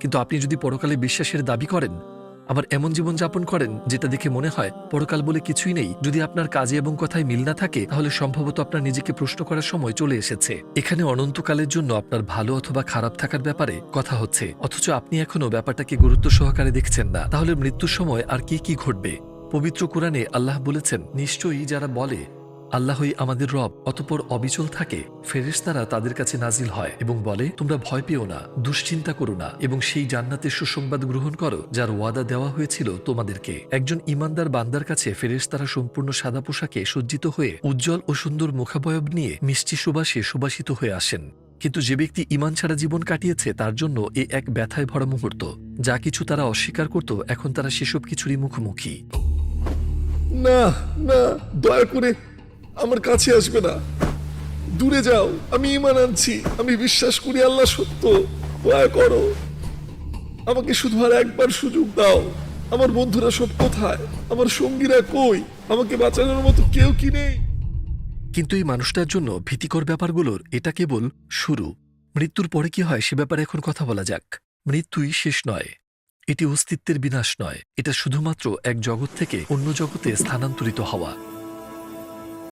কিন্তু আপনি যদি পরকালে বিশ্বাসের দাবি করেন, আবার এমন জীবনযাপন করেন যেটা দেখে মনে হয় পরকাল বলে কিছুই নেই, যদি আপনার কাজে এবং কথায় মিল না থাকে, তাহলে সম্ভবত আপনার নিজেকে প্রশ্ন করার সময় চলে এসেছে। এখানে অনন্তকালের জন্য আপনার ভালো অথবা খারাপ থাকার ব্যাপারে কথা হচ্ছে, অথচ আপনি এখনো ব্যাপারটাকে গুরুত্ব সহকারে দেখছেন না। তাহলে মৃত্যুর সময় আর কি কি ঘটবে? পবিত্র কোরআনে আল্লাহ বলেছেন, নিশ্চয়ই যারা বলে আল্লাহই আমাদের রব, অতঃপর অবিচল থাকে, ফেরেশতারা তাদের কাছে নাজিল হয় এবং বলে, তোমরা ভয় পেও না, দুশ্চিন্তা করো না, এবং সেই জান্নাতের সুসংবাদ গ্রহণ করো যার ওয়াদা দেওয়া হয়েছিল তোমাদেরকে। একজন ইমানদার বান্দার কাছে ফেরেশতারা সম্পূর্ণ সাদা পোশাকে সজ্জিত হয়ে উজ্জ্বল ও সুন্দর মুখাবয়ব নিয়ে মিষ্টি সুবাসে সুবাসিত হয়ে আসেন। কিন্তু যে ব্যক্তি ঈমান ছাড়া জীবন কাটিয়েছে তার জন্য এ এক ব্যথায় ভরা মুহূর্ত। যা কিছু তারা অস্বীকার করত, এখন তারা সেসব কিছুরই মুখোমুখি। না, না, দয়া করে আমার কাছে আসবে না, দূরে যাও। আমি ঈমান আনছি, আমি বিশ্বাস করি আল্লাহ সত্য। দয়া করো, আমাকে শুধু আর একবার সুযোগ দাও। আমার বন্ধুরা সব কোথায়? আমার সঙ্গীরা কই? আমাকে বাঁচানোর মতো কেউ কি নেই? কিন্তু এই মানুষটার জন্য ভীতিকর ব্যাপারগুলোর এটা কেবল শুরু। মৃত্যুর পরে কি হয় সে ব্যাপারে এখন কথা বলা যাক। মৃত্যুই শেষ নয়, এটি অস্তিত্বের বিনাশ নয়, এটা শুধুমাত্র এক জগৎ থেকে অন্য জগতে স্থানান্তরিত হওয়া।